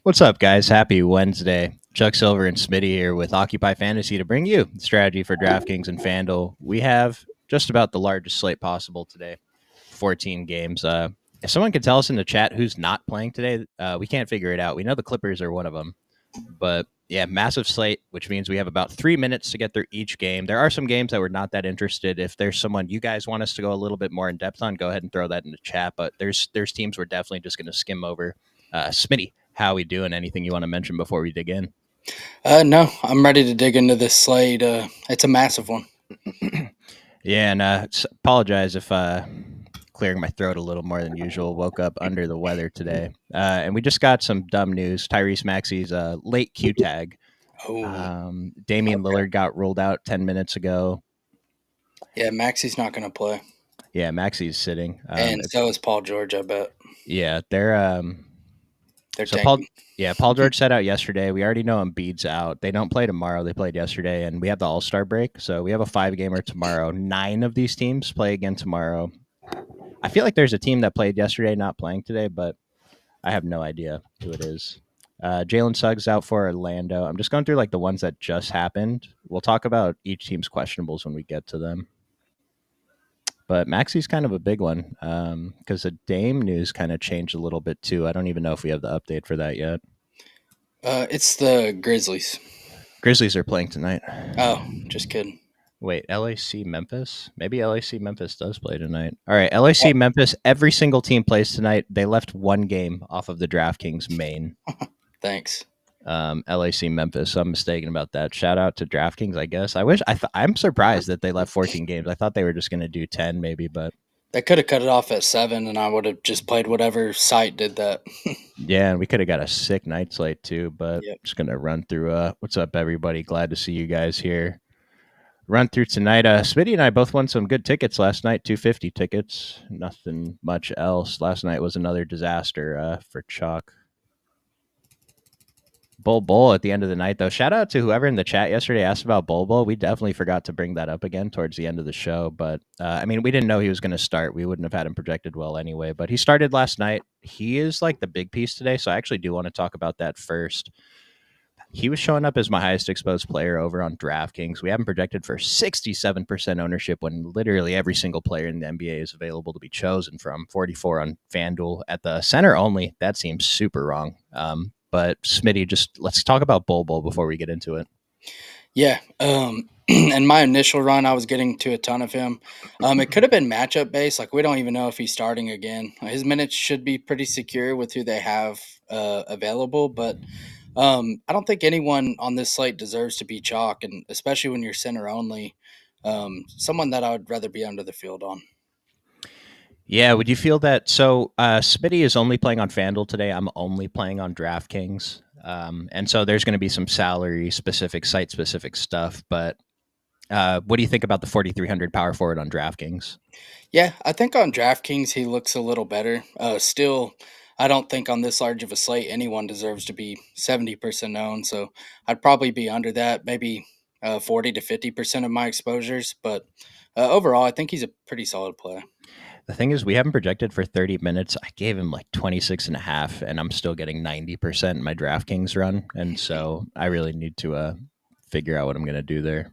What's up, guys? Happy Wednesday. Chuck Silver and Smitty here with Occupy Fantasy to bring you the strategy for DraftKings and FanDuel. We have just about the largest slate possible today, 14 games. If someone could tell us in the chat who's not playing today, we can't figure it out. We know the Clippers are one of them, but yeah, massive slate, which means we have about 3 minutes to get through each game. There are some games that we're not that interested. If there's someone you guys want us to go a little bit more in depth on, go ahead and throw that in the chat. But there's teams we're definitely just going to skim over. Smitty, how we doing? Anything you want to mention before we dig in? No, I'm ready to dig into this slate. It's a massive one. Yeah, and apologize if clearing my throat a little more than usual. Woke up under the weather today. And we just got some dumb news. Tyrese Maxey's late Q tag. Damian Lillard got ruled out 10 minutes ago. Yeah, Maxey's not going to play. Yeah, Maxey's sitting. And so is Paul George, I bet. Yeah, they're so Paul George sat out yesterday. We already know Embiid's out. They don't play tomorrow. They played yesterday, and we have the All-Star break. So we have a 5-gamer tomorrow. 9 of these teams play again tomorrow. I feel like there's a team that played yesterday not playing today, but I have no idea who it is. Jalen Suggs out for Orlando. I'm just going through like the ones that just happened. We'll talk about each team's questionables when we get to them. But Maxey's kind of a big one because the Dame news kind of changed a little bit too. I don't even know if we have the update for that yet. It's the Grizzlies. Grizzlies are playing tonight. Oh, just kidding. Wait, LAC Memphis? Maybe LAC Memphis does play tonight. All right, LAC Memphis, every single team plays tonight. They left one game off of the DraftKings main. Thanks. LAC Memphis. So I'm mistaken about that. Shout out to DraftKings, I guess. I'm surprised that they left 14 games. I thought they were just going to do 10 maybe, but they could have cut it off at 7 and I would have just played whatever site did that. Yeah, and we could have got a sick night slate too, but just going to run through what's up everybody? Glad to see you guys here. Run through tonight. Smitty and I both won some good tickets last night, 250 tickets. Nothing much else. Last night was another disaster for Chalk. Bull at the end of the night, though. Shout out to whoever in the chat yesterday asked about Bull. We definitely forgot to bring that up again towards the end of the show. But, we didn't know he was going to start. We wouldn't have had him projected well anyway. But he started last night. He is like the big piece today. So I actually do want to talk about that first. He was showing up as my highest exposed player over on DraftKings. We have him projected for 67% ownership when literally every single player in the NBA is available to be chosen from. 44 on FanDuel at the center only. That seems super wrong. But Smitty, just let's talk about Bull before we get into it. Yeah. In my initial run, I was getting to a ton of him. It could have been matchup based. Like, we don't even know if he's starting again. His minutes should be pretty secure with who they have available. But I don't think anyone on this slate deserves to be chalk, and especially when you're center only. Someone that I would rather be under the field on. Yeah, would you feel that? So Smitty is only playing on FanDuel today. I'm only playing on DraftKings. And so there's going to be some salary-specific, site-specific stuff. But what do you think about the 4,300 power forward on DraftKings? Yeah, I think on DraftKings he looks a little better. Still, I don't think on this large of a slate anyone deserves to be 70% owned. So I'd probably be under that, maybe 40 to 50% of my exposures. But overall, I think he's a pretty solid play. The thing is, we haven't projected for 30 minutes. I gave him like 26 and a half, and I'm still getting 90% in my DraftKings run. And so I really need to figure out what I'm going to do there.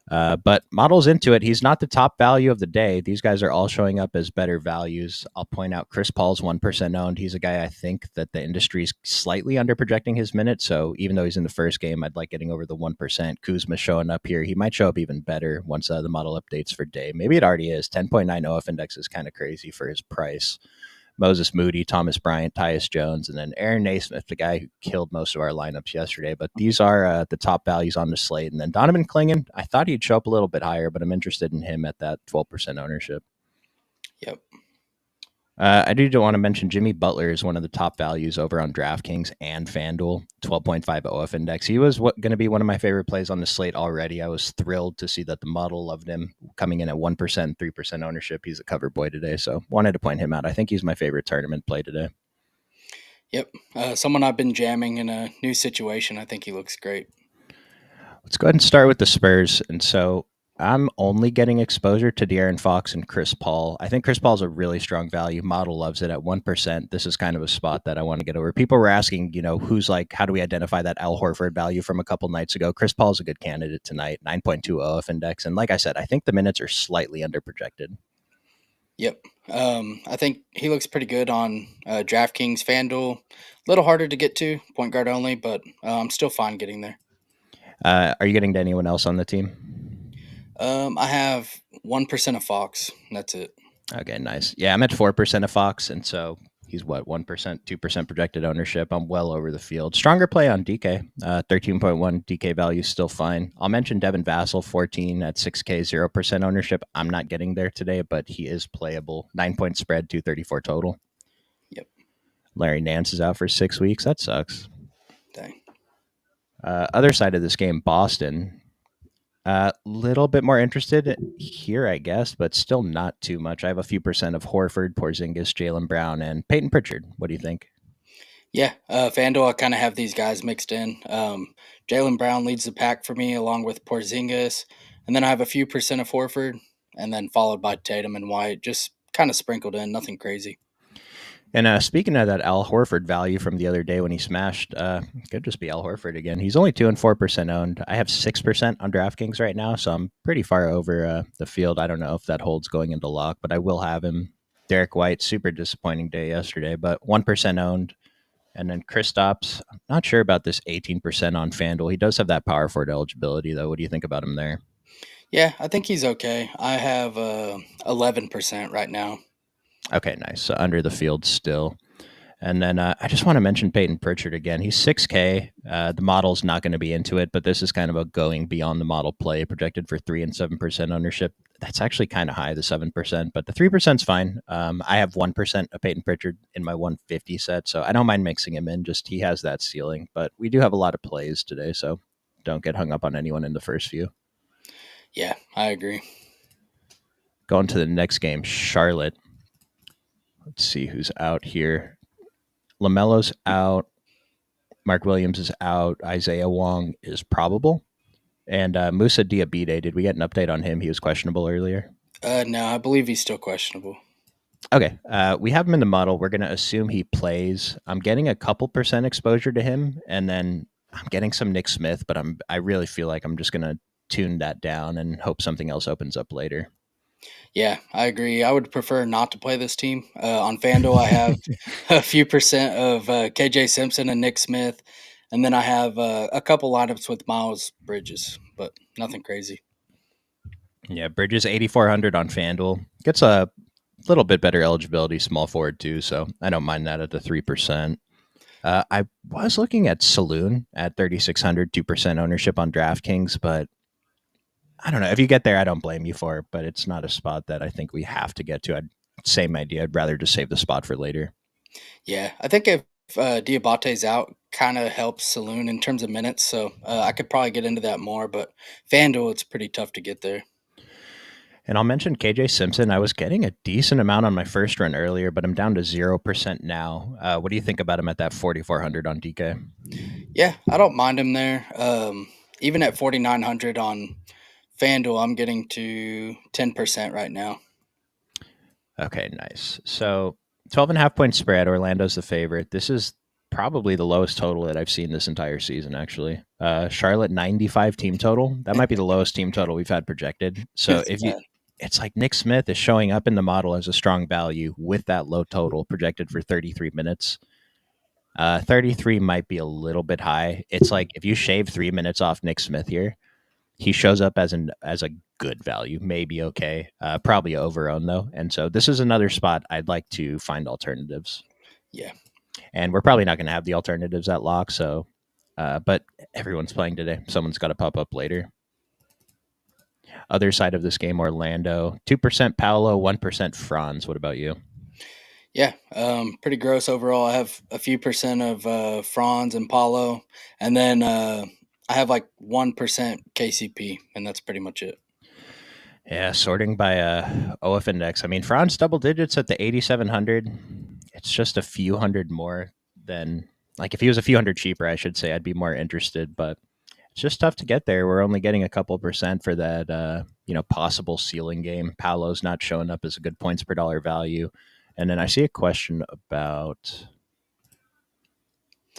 But models into it. He's not the top value of the day. These guys are all showing up as better values. I'll point out Chris Paul's 1% owned. He's a guy I think that the industry is slightly under projecting his minutes. So even though he's in the first game, I'd like getting over the 1%. Kuzma showing up here. He might show up even better once the model updates for day. Maybe it already is. 10.9 OF index is kind of crazy for his price. Moses Moody, Thomas Bryant, Tyus Jones, and then Aaron Naismith, the guy who killed most of our lineups yesterday. But these are the top values on the slate. And then Donovan Clingan, I thought he'd show up a little bit higher, but I'm interested in him at that 12% ownership. Yep. I do want to mention Jimmy Butler is one of the top values over on DraftKings and FanDuel, 12.5 OF index. He was going to be one of my favorite plays on the slate already. I was thrilled to see that the model loved him coming in at 1%, 3% ownership. He's a cover boy today, so wanted to point him out. I think he's my favorite tournament play today. Yep. Someone I've been jamming in a new situation. I think he looks great. Let's go ahead and start with the Spurs. And so I'm only getting exposure to De'Aaron Fox and Chris Paul. I think Chris Paul's a really strong value. Model loves it at 1%. This is kind of a spot that I want to get over. People were asking, who's like, how do we identify that Al Horford value from a couple nights ago? Chris Paul's a good candidate tonight, 9.2 OF index. And like I said, I think the minutes are slightly underprojected. Yep. I think he looks pretty good on DraftKings, FanDuel. A little harder to get to, point guard only, but I'm still fine getting there. Are you getting to anyone else on the team? I have 1% of Fox. That's it. Okay, nice. Yeah, I'm at 4% of Fox, and so he's what, 1%, 2% projected ownership. I'm well over the field. Stronger play on DK, 13.1 DK value, still fine. I'll mention Devin Vassell, 14 at 6K, 0% ownership. I'm not getting there today, but he is playable. 9-point spread, 234 total. Yep. Larry Nance is out for 6 weeks. That sucks. Dang. Other side of this game, Boston. A little bit more interested here, I guess, but still not too much. I have a few percent of Horford, Porzingis, Jaylen Brown, and Peyton Pritchard. What do you think? Yeah, FanDuel, I kind of have these guys mixed in. Jaylen Brown leads the pack for me, along with Porzingis, and then I have a few percent of Horford, and then followed by Tatum and White, just kind of sprinkled in, nothing crazy. And speaking of that Al Horford value from the other day when he smashed, could just be Al Horford again. He's only 2 and 4% owned. I have 6% on DraftKings right now, so I'm pretty far over the field. I don't know if that holds going into lock, but I will have him. Derek White, super disappointing day yesterday, but 1% owned. And then Kristaps, I'm not sure about this 18% on FanDuel. He does have that power forward eligibility, though. What do you think about him there? Yeah, I think he's okay. I have 11% right now. Okay, nice. So under the field still. And then I just want to mention Peyton Pritchard again. He's 6K. The model's not going to be into it, but this is kind of a going beyond the model play, projected for 3 and 7% ownership. That's actually kind of high, the 7%, but the 3% is fine. I have 1% of Peyton Pritchard in my 150 set, so I don't mind mixing him in. Just he has that ceiling, but we do have a lot of plays today, so don't get hung up on anyone in the first few. Yeah, I agree. Going to the next game, Charlotte. Let's see who's out here. LaMelo's out. Mark Williams is out. Isaiah Wong is probable. And Musa Diabite, did we get an update on him? He was questionable earlier. No, I believe he's still questionable. Okay. We have him in the model. We're going to assume he plays. I'm getting a couple percent exposure to him, and then I'm getting some Nick Smith, but I really feel like I'm just going to tune that down and hope something else opens up later. Yeah, I agree. I would prefer not to play this team. On FanDuel, I have a few percent of KJ Simpson and Nick Smith, and then I have a couple lineups with Miles Bridges, but nothing crazy. Yeah, Bridges 8,400 on FanDuel. Gets a little bit better eligibility, small forward too, so I don't mind that at the 3%. I was looking at Saloon at 3,600, 2% ownership on DraftKings, but I don't know. If you get there, I don't blame you for it, but it's not a spot that I think we have to get to. Same idea. I'd rather just save the spot for later. Yeah, I think if Diabate's out, kind of helps Saloon in terms of minutes, so I could probably get into that more, but FanDuel, it's pretty tough to get there. And I'll mention KJ Simpson. I was getting a decent amount on my first run earlier, but I'm down to 0% now. What do you think about him at that 4,400 on DK? Yeah, I don't mind him there. Even at 4,900 on FanDuel, I'm getting to 10% right now. Okay, nice. So 12.5 point spread. Orlando's the favorite. This is probably the lowest total that I've seen this entire season, actually. Charlotte 95 team total. That might be the lowest team total we've had projected. So if you, it's like Nick Smith is showing up in the model as a strong value with that low total projected for 33 minutes. 33 might be a little bit high. It's like if you shave 3 minutes off Nick Smith here, he shows up as a good value, maybe okay, probably overowned though. And so this is another spot I'd like to find alternatives. Yeah, and we're probably not going to have the alternatives at lock. So, but everyone's playing today. Someone's got to pop up later. Other side of this game, Orlando, 2% Paolo, 1% Franz. What about you? Yeah, pretty gross overall. I have a few percent of Franz and Paulo, and then I have like 1% KCP, and that's pretty much it. Yeah, sorting by OF index. I mean, Franz double digits at the 8,700. It's just a few hundred more than, like, if he was a few hundred cheaper, I should say I'd be more interested, but it's just tough to get there. We're only getting a couple percent for that, possible ceiling game. Paolo's not showing up as a good points per dollar value. And then I see a question about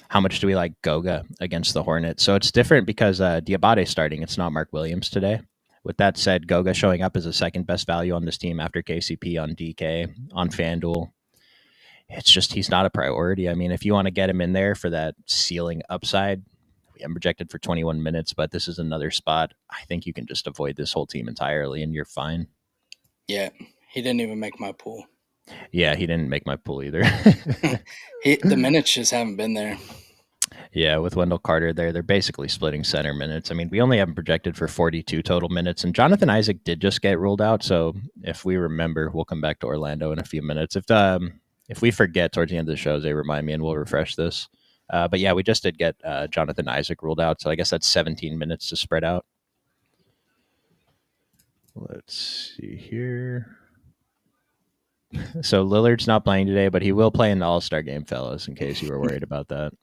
how much do we like Goga against the Hornets. So it's different because Diabate's starting. It's not Mark Williams today. With that said, Goga showing up as a second best value on this team after KCP on DK, on FanDuel. It's just he's not a priority. I mean, if you want to get him in there for that ceiling upside, I'm projected for 21 minutes, but this is another spot. I think you can just avoid this whole team entirely and you're fine. Yeah, he didn't even make my pool. Yeah, he didn't make my pool either. The minutes just haven't been there. Yeah, with Wendell Carter there, they're basically splitting center minutes. I mean, we only have him projected for 42 total minutes, and Jonathan Isaac did just get ruled out. So if we remember, we'll come back to Orlando in a few minutes. If we forget towards the end of the show, they remind me, and we'll refresh this. But yeah, we just did get Jonathan Isaac ruled out, so I guess that's 17 minutes to spread out. Let's see here. So Lillard's not playing today, but he will play in the All-Star game, fellas, in case you were worried about that.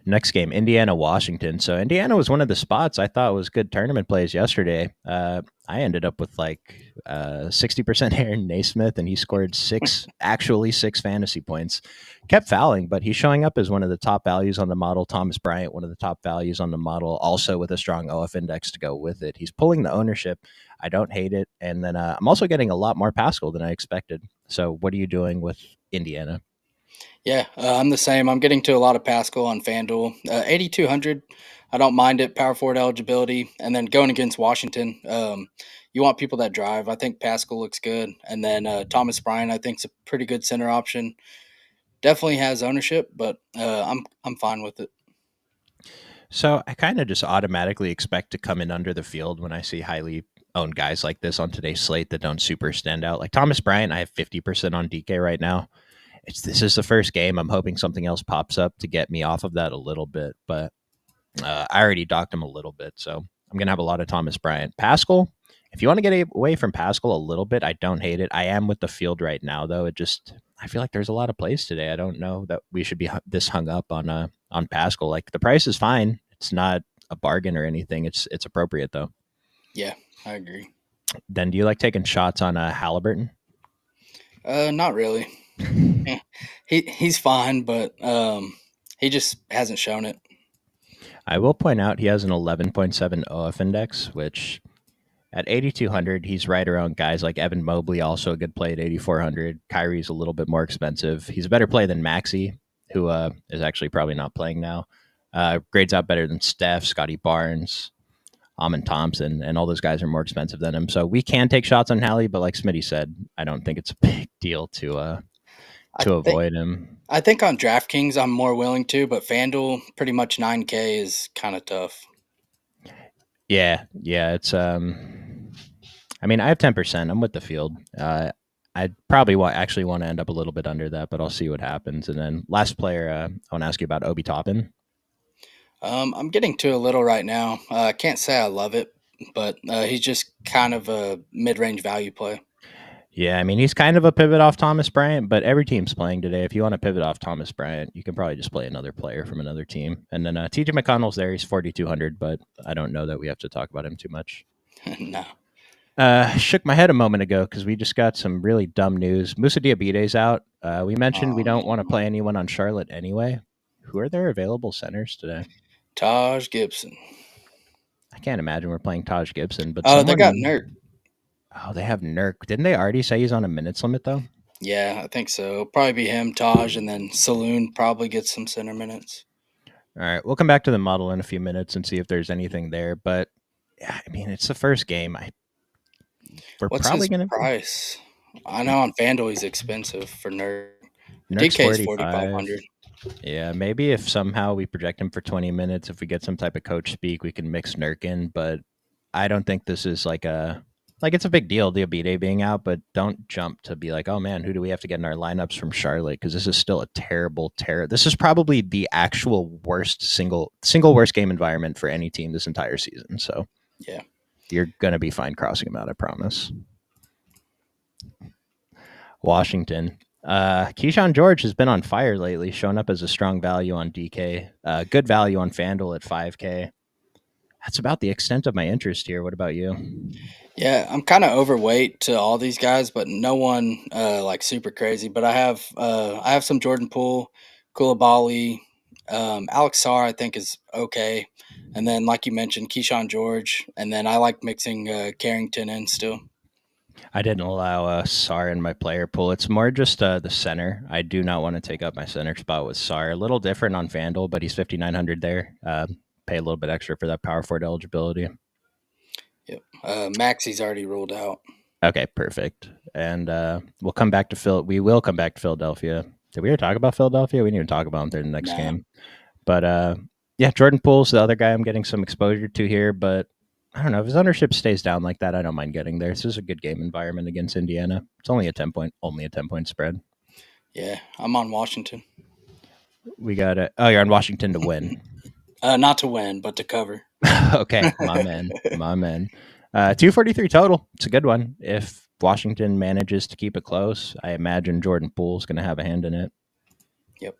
Next game, Indiana, Washington. So Indiana was one of the spots I thought was good tournament plays yesterday. I ended up with like 60% Aaron Naismith, and he scored six fantasy points. Kept fouling, but he's showing up as one of the top values on the model. Thomas Bryant, one of the top values on the model, also with a strong OF index to go with it. He's pulling the ownership. I don't hate it. And then I'm also getting a lot more Pascal than I expected. So what are you doing with Indiana? Yeah, I'm the same. I'm getting to a lot of Pascal on FanDuel. 8,200, I don't mind it. Power forward eligibility. And then going against Washington, you want people that drive. I think Pascal looks good. And then Thomas Bryant, I think, is a pretty good center option. Definitely has ownership, but I'm fine with it. So I kind of just automatically expect to come in under the field when I see highly owned guys like this on today's slate that don't super stand out. Like Thomas Bryant, I have 50% on DK right now. This is the first game. I'm hoping something else pops up to get me off of that a little bit, but I already docked him a little bit, so I'm going to have a lot of Thomas Bryant. Pascal, if you want to get away from Pascal a little bit, I don't hate it. I am with the field right now, though. I feel like there's a lot of plays today. I don't know that we should be this hung up on Pascal. Like the price is fine. It's not a bargain or anything. It's appropriate though. Yeah, I agree. Then do you like taking shots on Halliburton? Not really. He's fine, but he just hasn't shown it. I will point out he has an 11.7 OF index, which at 8,200, he's right around guys like Evan Mobley, also a good play at 8,400. Kyrie's a little bit more expensive. He's a better play than Maxey, who is actually probably not playing now. Grades out better than Steph, Scotty Barnes, Amon Thompson, and all those guys are more expensive than him. So we can take shots on Hallie, but like Smitty said, I don't think it's a big deal to avoid him. I think on DraftKings I'm more willing to, but FanDuel pretty much 9K is kind of tough. Yeah, it's I mean, I have 10%. I'm with the field. I probably actually want to end up a little bit under that, but I'll see what happens. And then last player, I want to ask you about Obi Toppin. I'm getting to a little right now. I can't say I love it, but he's just kind of a mid-range value play. Yeah, I mean, he's kind of a pivot off Thomas Bryant, but every team's playing today. If you want to pivot off Thomas Bryant, you can probably just play another player from another team. And then TJ McConnell's there. He's 4,200, but I don't know that we have to talk about him too much. No. Shook my head a moment ago because we just got some really dumb news. Musa Diabate's out. We mentioned we don't want to play anyone on Charlotte anyway. Who are their available centers today? Taj Gibson. I can't imagine we're playing Taj Gibson. But they got Nurk. Oh, they have Nurk. Didn't they already say he's on a minutes limit, though? Yeah, I think so. It'll probably be him, Taj, and then Saloon probably gets some center minutes. All right, we'll come back to the model in a few minutes and see if there's anything there. But, yeah, I mean, it's the first game. What's probably his price? I know on FanDuel he's expensive for Nurk. DK is 4,500. Yeah, maybe if somehow we project him for 20 minutes, if we get some type of coach speak, we can mix Nurk in. But I don't think this is it's a big deal, Diabate being out, but don't jump to be like, oh man, who do we have to get in our lineups from Charlotte? Because this is still a terrible. This is probably the actual worst single worst game environment for any team this entire season. So yeah, you're gonna be fine crossing them out, I promise. Washington. Keyshawn George has been on fire lately, showing up as a strong value on DK. Good value on FanDuel at 5K. That's about the extent of my interest here. What about you? Yeah, I'm kind of overweight to all these guys, but no one like super crazy. But I have some Jordan Poole, Koulibaly, Alex Sarr. I think is okay, and then like you mentioned, Keyshawn George, and then I like mixing Carrington in still. I didn't allow Sar in my player pool. It's more just the center. I do not want to take up my center spot with Sar. A little different on FanDuel, but he's 5,900 there. Pay a little bit extra for that power forward eligibility. Yep, Maxi's already ruled out. Okay, perfect. And we'll come back to Phil. We will come back to Philadelphia. Did we ever talk about Philadelphia? We didn't even talk about them in the next game. But yeah, Jordan Poole's the other guy I'm getting some exposure to here. But I don't know if his ownership stays down like that. I don't mind getting there. This is a good game environment against Indiana. It's only a 10-point spread. Yeah, I'm on Washington. We got it. Oh, you're on Washington to win. Not to win, but to cover. Okay, my man. 243 total. It's a good one. If Washington manages to keep it close, I imagine Jordan Poole's going to have a hand in it. Yep.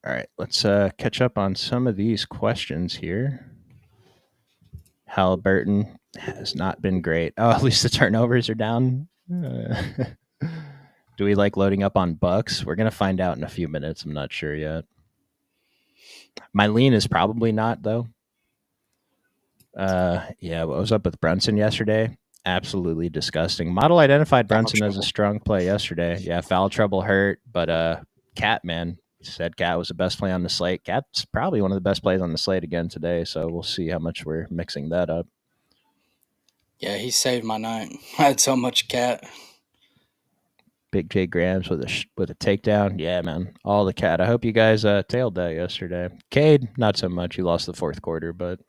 All right, let's catch up on some of these questions here. Halliburton has not been great. Oh, at least the turnovers are down. Do we like loading up on Bucks? We're going to find out in a few minutes. I'm not sure yet. My lean is probably not, though. Yeah, what was up with Brunson yesterday? Absolutely disgusting. Model identified Brunson as a strong play yesterday. Yeah, foul trouble hurt, but Cat, man, said Cat was the best play on the slate. Cat's probably one of the best plays on the slate again today, so we'll see how much we're mixing that up. Yeah, he saved my night. I had so much Cat. Big J Grams with a takedown. Yeah, man, all the Cat. I hope you guys tailed that yesterday. Cade, not so much. He lost the fourth quarter, but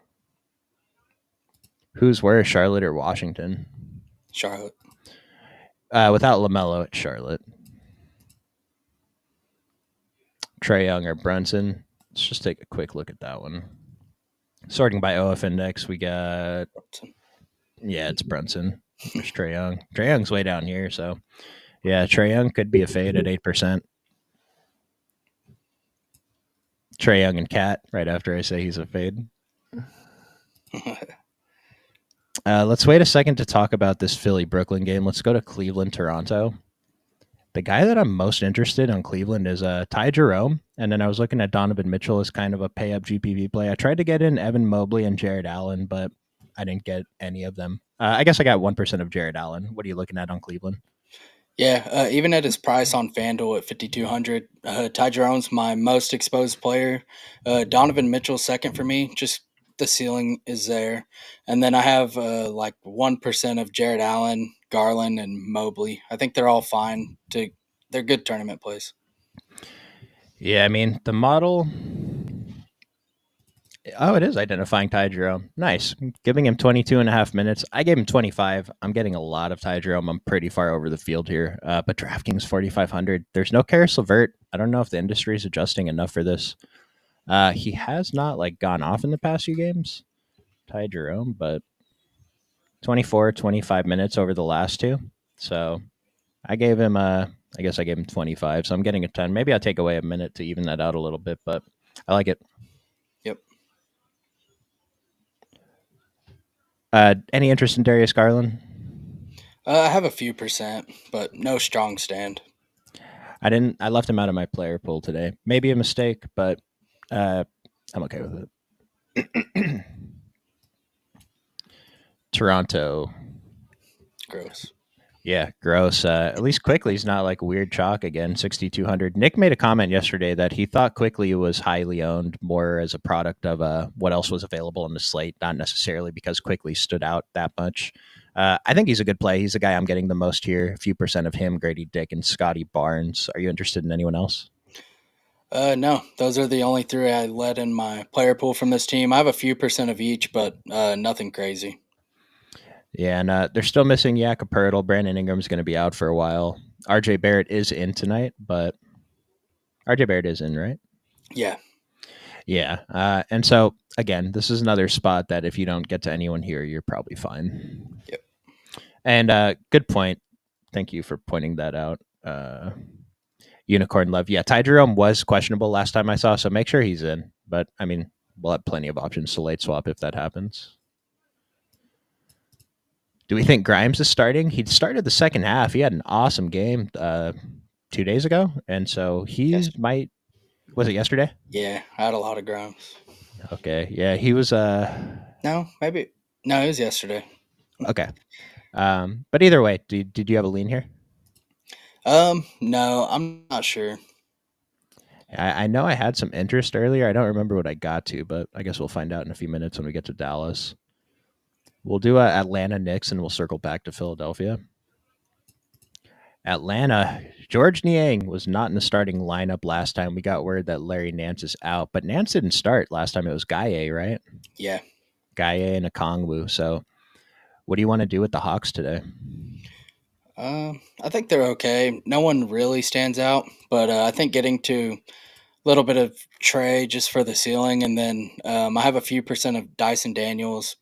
who's worse, Charlotte or Washington? Charlotte. Without LaMelo, it's Charlotte. Trae Young or Brunson. Let's just take a quick look at that one. Sorting by OF index, we got Brunson. Yeah, it's Brunson. There's Trae Young. Trae Young's way down here, so yeah, Trae Young could be a fade at 8%. Trae Young and Cat right after I say he's a fade. Let's wait a second to talk about this Philly-Brooklyn game. Let's go to Cleveland-Toronto. The guy that I'm most interested in Cleveland is Ty Jerome, and then I was looking at Donovan Mitchell as kind of a pay-up GPV play. I tried to get in Evan Mobley and Jared Allen, but I didn't get any of them. I guess I got 1% of Jared Allen. What are you looking at on Cleveland? Yeah, even at his price on FanDuel at 5,200, Ty Jerome's my most exposed player. Donovan Mitchell second for me. Just the ceiling is there, and then I have like 1% of Jared Allen, Garland, and Mobley. I think they're all fine. They're good tournament plays. Yeah, I mean the model. Oh, it is identifying Ty Jerome. Nice. Giving him 22 and a half minutes. I gave him 25. I'm getting a lot of Ty Jerome. I'm pretty far over the field here. But DraftKings 4,500. There's no Karis LeVert. I don't know if the industry is adjusting enough for this. He has not gone off in the past few games, Ty Jerome, but 24, 25 minutes over the last two. So I gave him I guess I gave him 25. So I'm getting a 10. Maybe I'll take away a minute to even that out a little bit, but I like it. Yep. Any interest in Darius Garland? I have a few percent, but no strong stand. I left him out of my player pool today. Maybe a mistake, but I'm okay with it. Toronto. Gross. Yeah, gross. At least Quickly's not weird chalk again, 6,200. Nick made a comment yesterday that he thought Quickly was highly owned more as a product of what else was available on the slate, not necessarily because Quickly stood out that much. I think he's a good play. He's the guy I'm getting the most here. A few percent of him, Grady Dick and Scotty Barnes. Are you interested in anyone else? No, those are the only three I led in my player pool from this team. I have a few percent of each, but nothing crazy. Yeah, and they're still missing Jakob Poeltl. Brandon Ingram's going to be out for a while. RJ Barrett is in tonight, but RJ Barrett is in, right? Yeah. Yeah. And so, again, this is another spot that if you don't get to anyone here, you're probably fine. Yep. And good point. Thank you for pointing that out. Unicorn Love. Yeah, Ty Jerome was questionable last time I saw, so make sure he's in. But I mean, we'll have plenty of options to late swap if that happens. Do we think Grimes is starting? He started the second half. He had an awesome game 2 days ago, and so he Yes. might. Was it yesterday? Yeah, I had a lot of Grimes. Okay, yeah, he was. No, maybe. No, it was yesterday. Okay, but either way, did you have a lean here? No, I'm not sure. I know I had some interest earlier. I don't remember what I got to, but I guess we'll find out in a few minutes when we get to Dallas. We'll do Atlanta Knicks, and we'll circle back to Philadelphia. Atlanta, George Niang was not in the starting lineup last time. We got word that Larry Nance is out, but Nance didn't start last time. It was Gaye, right? Yeah. Gaye and Okongwu. So, what do you want to do with the Hawks today? I think they're okay. No one really stands out, but I think getting to a little bit of Trey just for the ceiling, and then I have a few percent of Dyson Daniels,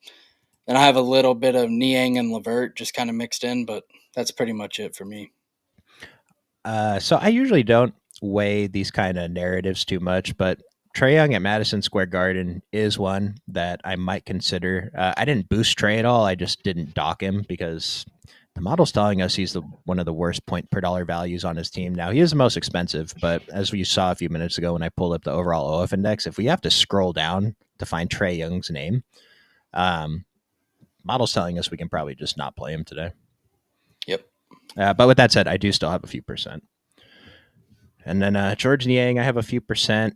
and I have a little bit of Niang and Levert just kind of mixed in, but that's pretty much it for me. So I usually don't weigh these kind of narratives too much, but Trae Young at Madison Square Garden is one that I might consider. I didn't boost Trey at all. I just didn't dock him because the model's telling us he's one of the worst point per dollar values on his team. Now he is the most expensive, but as we saw a few minutes ago when I pulled up the overall OF index, if we have to scroll down to find Trae Young's name, um, model's telling us we can probably just not play him today. Yep. But with that said, I do still have a few percent. And then George Niang, I have a few percent.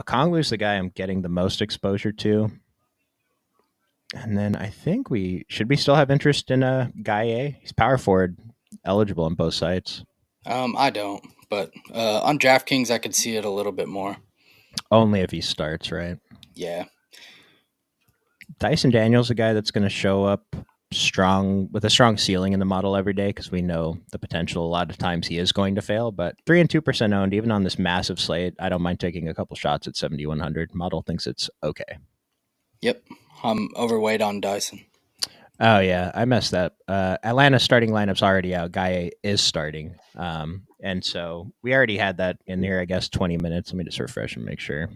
Okongwu's the guy I'm getting the most exposure to. And then I think we still have interest in Gaye. He's power forward eligible on both sites. I don't, but on DraftKings I could see it a little bit more. Only if he starts, right? Yeah. Dyson Daniels, a guy that's going to show up strong with a strong ceiling in the model every day because we know the potential. A lot of times he is going to fail, but 3 and 2% owned, even on this massive slate. I don't mind taking a couple shots at 7,100. Model thinks it's okay. Yep. I'm overweight on Dyson. Oh yeah, I messed up. Atlanta's starting lineup's already out. Gaye is starting, and so we already had that in there. I guess 20 minutes. Let me just refresh and make sure.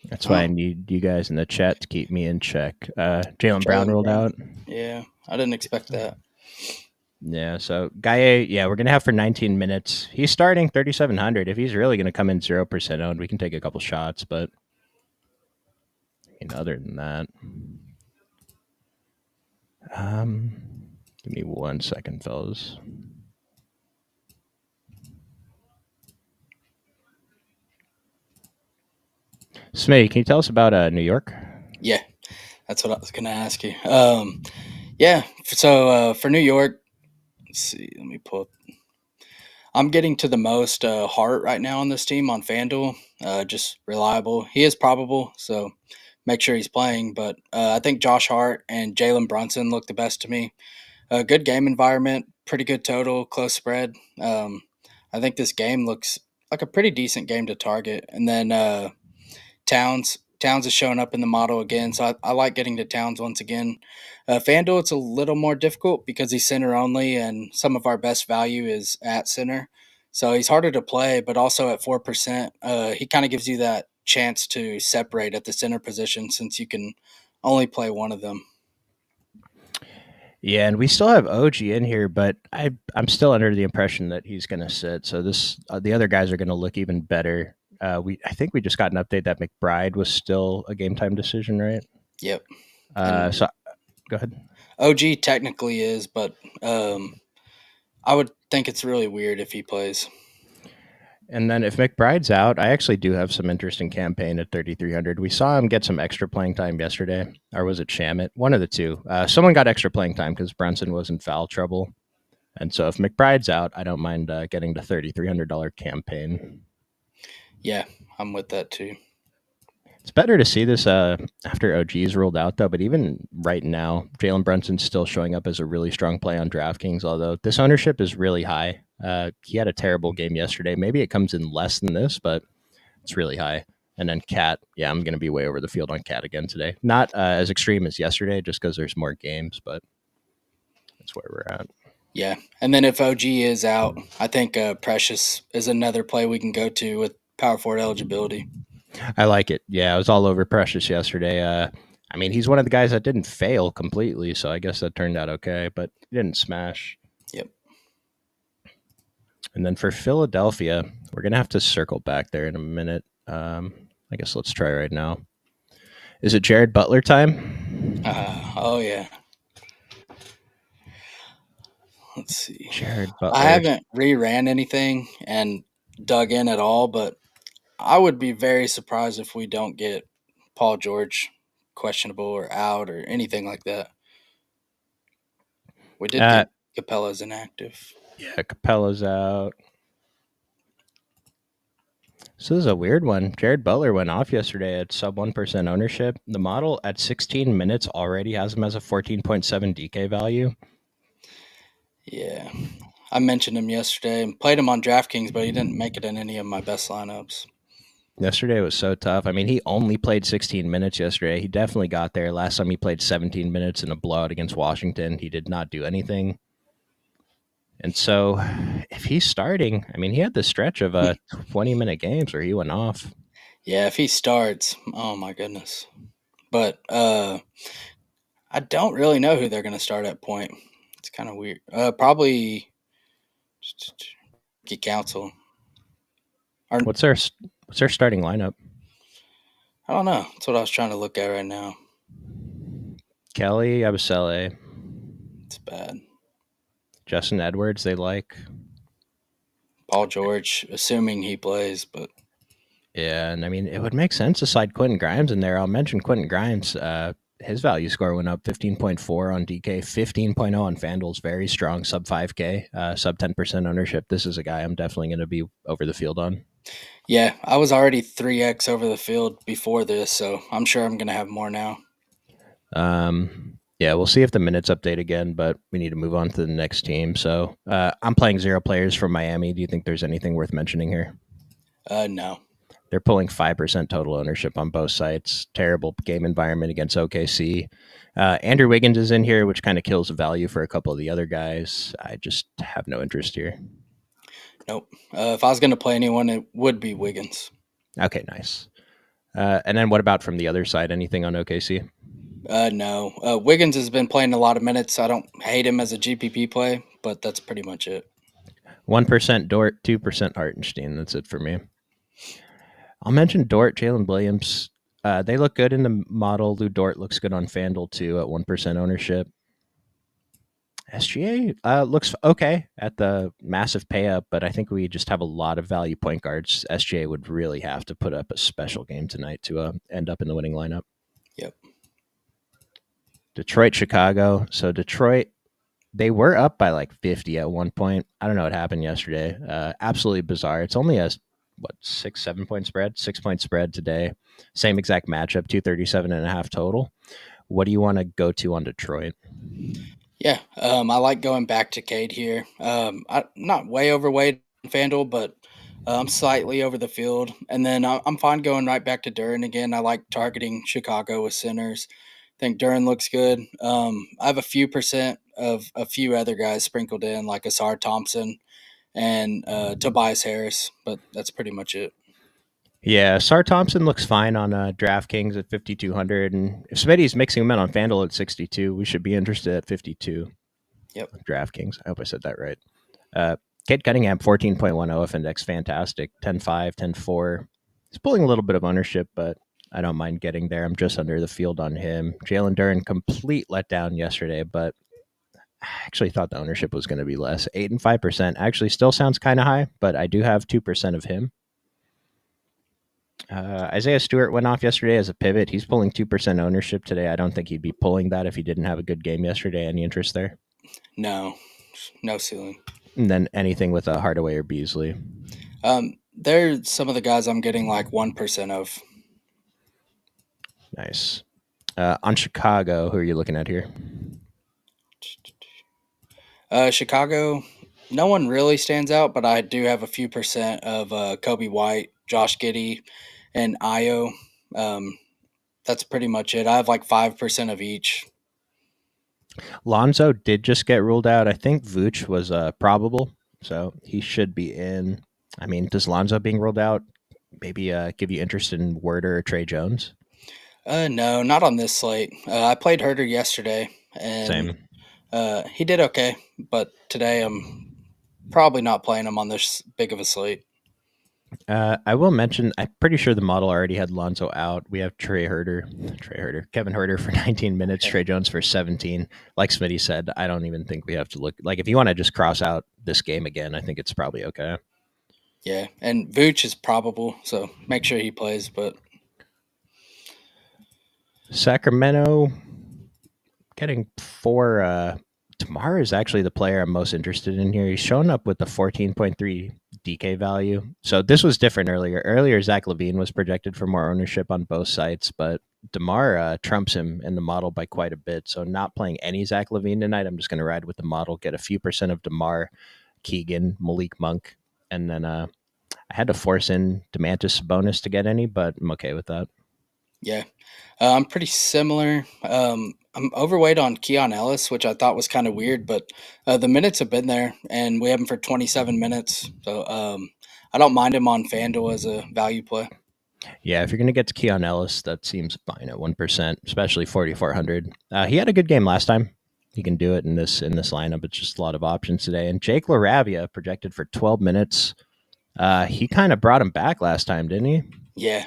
That's why I need you guys in the chat to keep me in check. Jaylen Brown ruled out. Yeah, I didn't expect that. Yeah, so Gaye, yeah, we're gonna have for 19 minutes. He's starting 3,700. If he's really gonna come in 0% owned, we can take a couple shots. But I mean, other than that. Give me 1 second, fellas. Smitty, can you tell us about New York? Yeah, that's what I was going to ask you. Yeah, so for New York, let's see, let me pull up. I'm getting to the most Hart right now on this team on FanDuel. Just reliable. He is probable, so make sure he's playing. But I think Josh Hart and Jalen Brunson look the best to me. Good game environment, pretty good total, close spread. I think this game looks like a pretty decent game to target. And then Towns is showing up in the model again, so I like getting to Towns once again. FanDuel, it's a little more difficult because he's center only, and some of our best value is at center. So he's harder to play, but also at 4%, he kind of gives you that chance to separate at the center position since you can only play one of them. Yeah, and we still have OG in here, but I'm still under the impression that he's going to sit. So the other guys are going to look even better. I think we just got an update that McBride was still a game time decision, right? Yep. So go ahead. OG technically is, but I would think it's really weird if he plays. And then if McBride's out, I actually do have some interesting campaign at 3,300. We saw him get some extra playing time yesterday, or was it Shamit? One of the two. Someone got extra playing time because Brunson was in foul trouble. And so if McBride's out, I don't mind getting the $3,300 campaign. Yeah, I'm with that too. It's better to see this after OG's ruled out, though. But even right now, Jalen Brunson's still showing up as a really strong play on DraftKings, although this ownership is really high. He had a terrible game yesterday. Maybe it comes in less than this, but it's really high. And then Cat, yeah, I'm going to be way over the field on Cat again today. Not as extreme as yesterday, just because there's more games, but that's where we're at. Yeah, and then if OG is out, I think Precious is another play we can go to with power forward eligibility. I like it. Yeah, I was all over Precious yesterday. I mean, he's one of the guys that didn't fail completely, so I guess that turned out okay, but he didn't smash. Yep. And then for Philadelphia, we're going to have to circle back there in a minute. I guess let's try right now. Is it Jared Butler time? Oh, yeah. Let's see. Jared I Butler. haven't reran anything and dug in at all, but I would be very surprised if we don't get Paul George questionable or out or anything like that. We did Uh, get Capella's inactive. yeah, Capella's out. So this is a weird one. Jared Butler went off yesterday at sub 1% ownership. The model at 16 minutes already has him as a 14.7 DK value. Yeah. I mentioned him yesterday and played him on DraftKings, but he didn't make it in any of my best lineups. Yesterday was so tough. I mean, he only played 16 minutes yesterday. He definitely got there. Last time he played 17 minutes in a blowout against Washington, he did not do anything. And so if he's starting, I mean, he had this stretch of 20-minute games where he went off. Yeah, if he starts, oh my goodness. But I don't really know who they're going to start at point. It's kind of weird. Probably get Council. What's their starting lineup? I don't know. That's what I was trying to look at right now. Kelly Abasele. It's bad. Justin Edwards, they like. Paul George, assuming he plays, but Yeah, and I mean, it would make sense to slide Quentin Grimes in there. I'll mention Quentin Grimes. His value score went up 15.4 on DK, 15.0 on FanDuel's very strong sub 5K, sub 10% ownership. This is a guy I'm definitely going to be over the field on. yeah, I was already 3x over the field before this, so I'm sure I'm going to have more now. Yeah, we'll see if the minutes update again, but we need to move on to the next team. So I'm playing 0 players from Miami. Do you think there's anything worth mentioning here? No. They're pulling 5% total ownership on both sites. Terrible game environment against OKC. Andrew Wiggins is in here, which kind of kills the value for a couple of the other guys. I just have no interest here. Nope. If I was going to play anyone, it would be Wiggins. Okay, nice. And then what about from the other side? Anything on OKC? No. Wiggins has been playing a lot of minutes. I don't hate him as a GPP play, but that's pretty much it. 1% Dort, 2% Hartenstein. That's it for me. I'll mention Dort, Jalen Williams. They look good in the model. Lou Dort looks good on FanDuel too at 1% ownership. SGA looks okay at the massive pay up, but I think we just have a lot of value point guards. SGA would really have to put up a special game tonight to end up in the winning lineup. Yep. Detroit, Chicago. So Detroit, they were up by like 50 at one point. I don't know what happened yesterday. Absolutely bizarre. It's only a 6-7 point spread, 6-point spread today. Same exact matchup, 237.5 total. What do you want to go to on Detroit? Yeah, I like going back to Cade here. I'm not way overweight in FanDuel, but I'm slightly over the field. And then I'm fine going right back to Duran again. I like targeting Chicago with centers. I think Duran looks good. I have a few percent of a few other guys sprinkled in, like Asar Thompson and Tobias Harris, but that's pretty much it. Yeah, Sar Thompson looks fine on DraftKings at 5,200, and if Smitty's mixing him in on FanDuel at 62, we should be interested at 52. Yep. DraftKings. I hope I said that right. Kate Cunningham, 14.1 OF index, fantastic. 10.5, 10.4. He's pulling a little bit of ownership, but I don't mind getting there. I'm just under the field on him. Jalen Duren, complete letdown yesterday, but I actually thought the ownership was going to be less. 8 and 5% actually still sounds kind of high, but I do have 2% of him. Isaiah Stewart went off yesterday as a pivot. He's pulling 2% ownership today. I don't think he'd be pulling that if he didn't have a good game yesterday. Any interest there? No ceiling. And then anything with a Hardaway or Beasley? They're some of the guys I'm getting like 1% of. Nice. On Chicago, who are you looking at here? Chicago, no one really stands out, but I do have a few percent of Kobe White, Josh Giddey, and Io. That's pretty much it. I have like 5% of each. Lonzo did just get ruled out. I think Vooch was probable, so he should be in. I mean, does Lonzo being ruled out maybe give you interest in Werder or Trey Jones? No, not on this slate. I played Herder yesterday, and Same. he did okay, but today I'm probably not playing him on this big of a slate. I will mention, I'm pretty sure the model already had Lonzo out. We have Kevin Herder for 19 minutes, Yeah, Trey Jones for 17. Like Smitty said, I don't even think we have to look. Like, if you want to just cross out this game again, I think it's probably okay. yeah, and Vooch is probable, so make sure he plays. But Sacramento getting four. Tamar is actually the player I'm most interested in here. He's showing up with the 14.3 DK value. So this was different earlier. Earlier, Zach LaVine was projected for more ownership on both sites, but DeMar trumps him in the model by quite a bit. So not playing any Zach LaVine tonight. I'm just going to ride with the model, get a few percent of DeMar, Keegan, Malik Monk, and then I had to force in Demantis Sabonis to get any, but I'm okay with that. yeah, I'm pretty similar. I'm overweight on Keon Ellis, which I thought was kind of weird, but the minutes have been there, and we have him for 27 minutes. So I don't mind him on FanDuel as a value play. Yeah, if you're going to get to Keon Ellis, that seems fine at 1%, especially 4,400. He had a good game last time. He can do it in this lineup. It's just a lot of options today. And Jake LaRavia projected for 12 minutes. He kind of brought him back last time, didn't he? Yeah,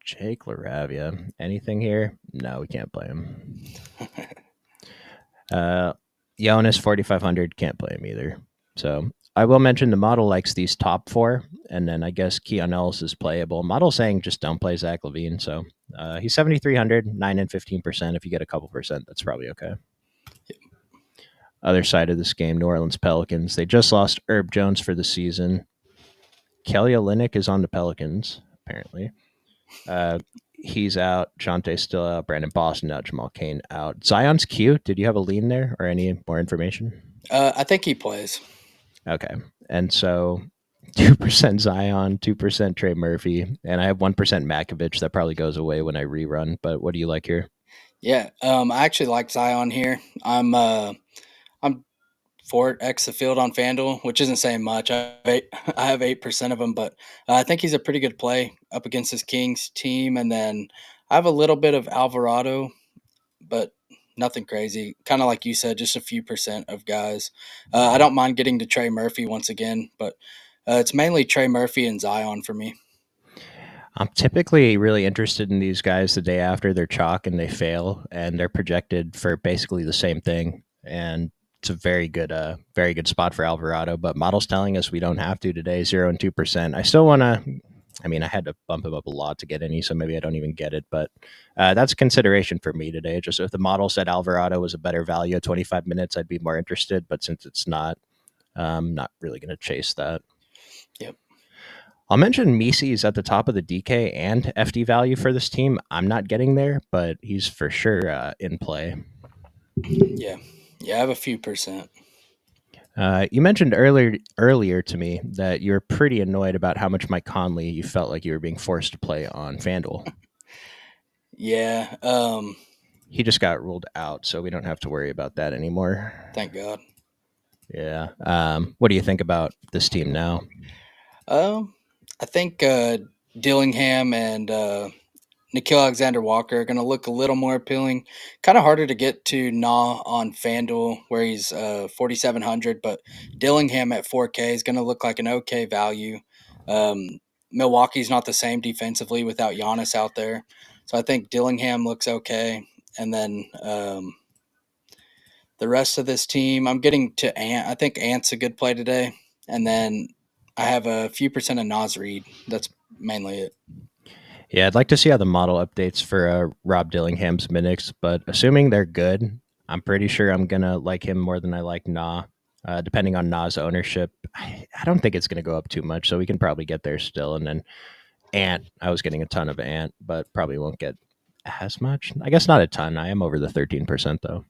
Jake LaRavia. Anything here? No, we can't play him. Jonas 4,500. Can't play him either. So I will mention the model likes these top four, and then I guess Keon Ellis is playable. Model saying just don't play Zach LaVine. So he's 7,300, 9 and 15%. If you get a couple percent, that's probably okay. Other side of this game, New Orleans Pelicans. They just lost Herb Jones for the season. Kelly Olynyk is on the Pelicans, apparently. He's out. Jonte's still out. Brandon Boston out. Jamal Cain out. Zion's cute. Did you have a lean there or any more information? I think he plays. Okay. And so 2% Zion, 2% Trey Murphy, and I have 1% Makovich. That probably goes away when I rerun. But what do you like here? Yeah, I actually like Zion here. I'm for X the field on FanDuel, which isn't saying much. I have 8% of him, but I think he's a pretty good play up against this Kings team. And then I have a little bit of Alvarado, but nothing crazy. Kind of like you said, just a few percent of guys. I don't mind getting to Trey Murphy once again, but it's mainly Trey Murphy and Zion for me. I'm typically really interested in these guys the day after they're chalk and they fail, and they're projected for basically the same thing. And it's a very good spot for Alvarado. But models telling us we don't have to today, 0 and 2%. I still want to. I mean, I had to bump him up a lot to get any, so maybe I don't even get it. But that's a consideration for me today. Just if the model said Alvarado was a better value at 25 minutes, I'd be more interested. But since it's not, I'm not really going to chase that. Yep. I'll mention Misi's at the top of the DK and FD value for this team. I'm not getting there, but he's for sure in play. Yeah. Yeah, I have a few percent. You mentioned earlier to me that you were pretty annoyed about how much Mike Conley you felt like you were being forced to play on FanDuel. Yeah. He just got ruled out, so we don't have to worry about that anymore. Thank God. Yeah. What do you think about this team now? I think Dillingham and Nikhil Alexander Walker are going to look a little more appealing. Kind of harder to get to Nah on FanDuel, where he's 4,700, but Dillingham at 4K is going to look like an okay value. Milwaukee's not the same defensively without Giannis out there, so I think Dillingham looks okay. And then the rest of this team, I'm getting to Ant. I think Ant's a good play today, and then I have a few percent of Nas Reed. That's mainly it. Yeah, I'd like to see how the model updates for Rob Dillingham's minutes, but assuming they're good, I'm pretty sure I'm going to like him more than I like Nah. Depending on Nah's ownership, I don't think it's going to go up too much, so we can probably get there still. And then Ant, I was getting a ton of Ant, but probably won't get as much. I guess not a ton. I am over the 13%, though.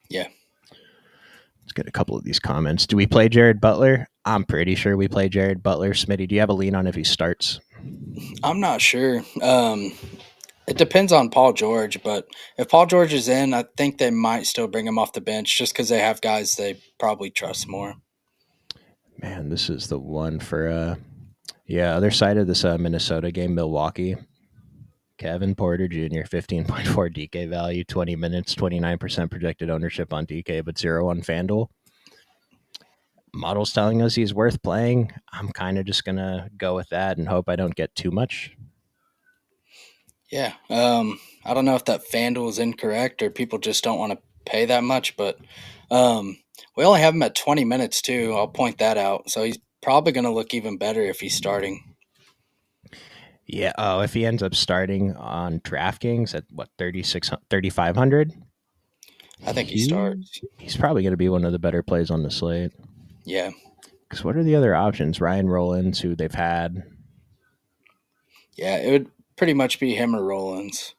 Yeah. Let's get a couple of these comments. Do we play Jared Butler? I'm pretty sure we play Jared Butler. Smitty, do you have a lean on if he starts? I'm not sure. It depends on Paul George, but if Paul George is in, I think they might still bring him off the bench just because they have guys they probably trust more. Man, this is the one for other side of this Minnesota game, Milwaukee. Kevin Porter Jr., 15.4 DK value, 20 minutes, 29% projected ownership on DK, but 0 on FanDuel. Model's telling us he's worth playing. I'm kind of just going to go with that and hope I don't get too much. Yeah. I don't know if that FanDuel is incorrect or people just don't want to pay that much, but we only have him at 20 minutes too. I'll point that out. So he's probably going to look even better if he's starting. Yeah. Oh, if he ends up starting on DraftKings at what, 3,500? I think he starts. He's probably going to be one of the better plays on the slate. Yeah. Because what are the other options? Ryan Rollins, who they've had. Yeah, it would pretty much be him or Rollins.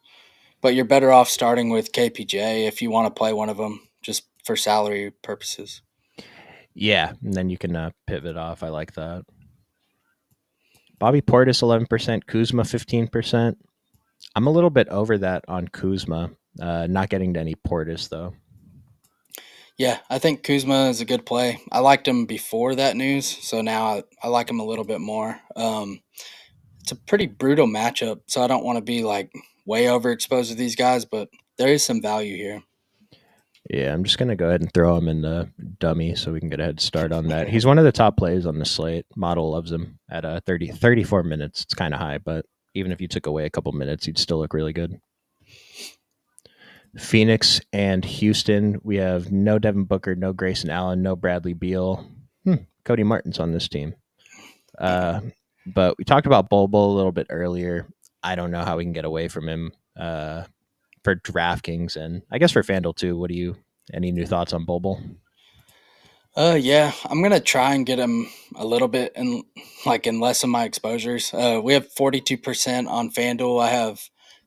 But you're better off starting with KPJ if you want to play one of them just for salary purposes. Yeah, and then you can pivot off. I like that. Bobby Portis, 11%. Kuzma, 15%. I'm a little bit over that on Kuzma. Not getting to any Portis, though. Yeah, I think Kuzma is a good play. I liked him before that news, so now I like him a little bit more. It's a pretty brutal matchup, so I don't want to be like way overexposed to these guys, but there is some value here. Yeah, I'm just going to go ahead and throw him in the dummy so we can get a head start on that. He's one of the top plays on the slate. Model loves him at 34 minutes. It's kind of high, but even if you took away a couple minutes, he'd still look really good. Phoenix and Houston, we have no Devin Booker, no Grayson Allen, no Bradley Beal. Cody Martin's on this team. But we talked about Bol Bol a little bit earlier. I don't know how we can get away from him for DraftKings and I guess for FanDuel too. Any new thoughts on Bol Bol? Yeah, I'm gonna try and get him a little bit in less of my exposures. We have 42% on FanDuel. I have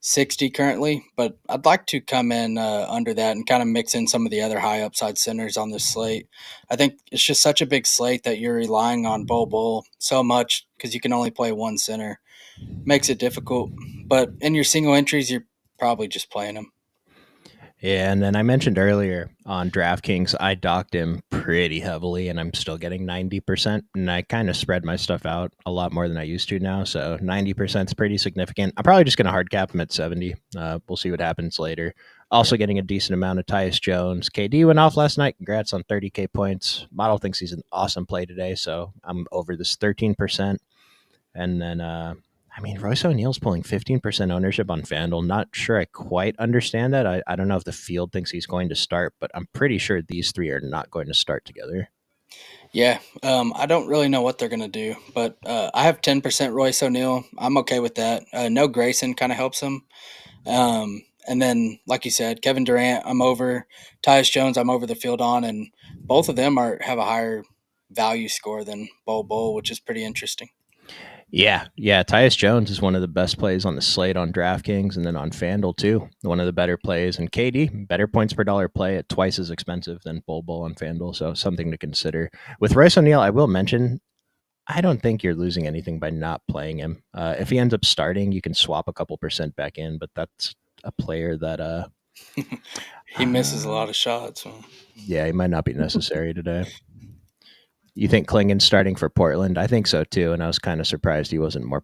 60 currently, but I'd like to come in under that and kind of mix in some of the other high upside centers on this slate. I think it's just such a big slate that you're relying on Bol Bol so much because you can only play one center. Makes it difficult, but in your single entries, you're probably just playing him. Yeah, and then I mentioned earlier on DraftKings, I docked him pretty heavily, and I'm still getting 90%. And I kind of spread my stuff out a lot more than I used to now, so 90% is pretty significant. I'm probably just going to hard cap him at 70. We'll see what happens later. Also getting a decent amount of Tyus Jones. KD went off last night. Congrats on 30K points. Model thinks he's an awesome play today, so I'm over this 13%. And then Royce O'Neal's pulling 15% ownership on FanDuel. Not sure I quite understand that. I don't know if the field thinks he's going to start, but I'm pretty sure these three are not going to start together. Yeah, I don't really know what they're going to do, but I have 10% Royce O'Neal. I'm okay with that. No Grayson kind of helps him. And then, like you said, Kevin Durant, I'm over. Tyus Jones, I'm over the field on, and both of them have a higher value score than Bol Bol, which is pretty interesting. Yeah. Tyus Jones is one of the best plays on the slate on DraftKings and then on FanDuel too. One of the better plays. And KD, better points per dollar play at twice as expensive than Bol Bol on FanDuel. So something to consider. With Royce O'Neal, I will mention, I don't think you're losing anything by not playing him. If he ends up starting, you can swap a couple percent back in, but that's a player that he misses a lot of shots. Huh? Yeah, he might not be necessary today. You think Klingen's starting for Portland? I think so too, and I was kind of surprised he wasn't more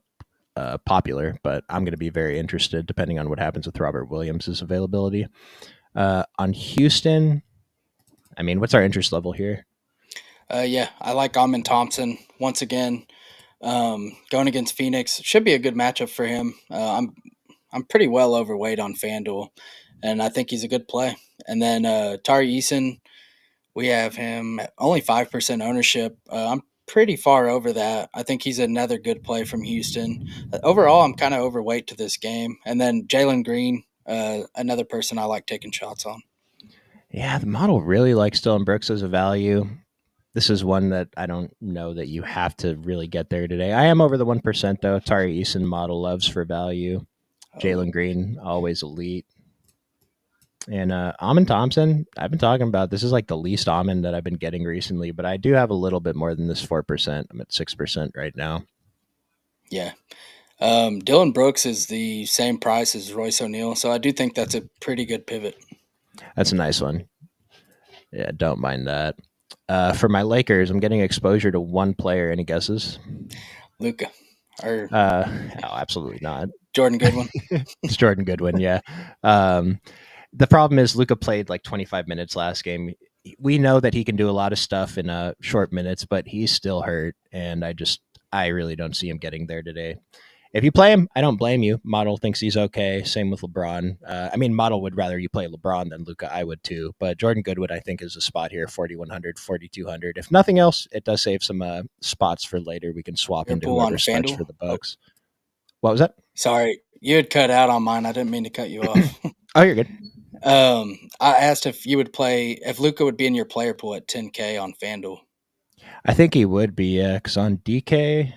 popular, but I'm going to be very interested depending on what happens with Robert Williams' availability. On Houston, what's our interest level here? Yeah, I like Amin Thompson once again. Going against Phoenix should be a good matchup for him. I'm pretty well overweight on FanDuel, and I think he's a good play. And then Tari Eason, we have him at only 5% ownership. I'm pretty far over that. I think he's another good play from Houston. Overall, I'm kind of overweight to this game. And then Jalen Green, another person I like taking shots on. Yeah, the model really likes Dylan Brooks as a value. This is one that I don't know that you have to really get there today. I am over the 1%, though. Tari Eason model loves for value. Jalen Green, always elite. And Amin Thompson, I've been talking about, this is like the least Amin that I've been getting recently, but I do have a little bit more than this 4%. I'm at 6% right now. Yeah. Dylan Brooks is the same price as Royce O'Neal, so I do think that's a pretty good pivot. That's a nice one. Yeah, don't mind that. For my Lakers, I'm getting exposure to one player. Any guesses? Luka or Oh, absolutely not. Jordan Goodwin. It's Jordan Goodwin. Yeah. Um, the problem is Luca played like 25 minutes last game. We know that he can do a lot of stuff in short minutes, but he's still hurt, and I really don't see him getting there today. If you play him, I don't blame you. Model thinks he's okay. Same with LeBron. I mean, Model would rather you play LeBron than Luca. I would too. But Jordan Goodwood, I think, is a spot here 4,100, 4,200. If nothing else, it does save some spots for later. We can swap Your into pool on whoever starts FanDuel. for the Oh, Bucks. What was that? sorry, you had cut out on mine. I didn't mean to cut you off. Oh, you're good. I asked if you would play if Luca would be in your player pool at 10K on FanDuel. I think he would be, yeah, because on DK,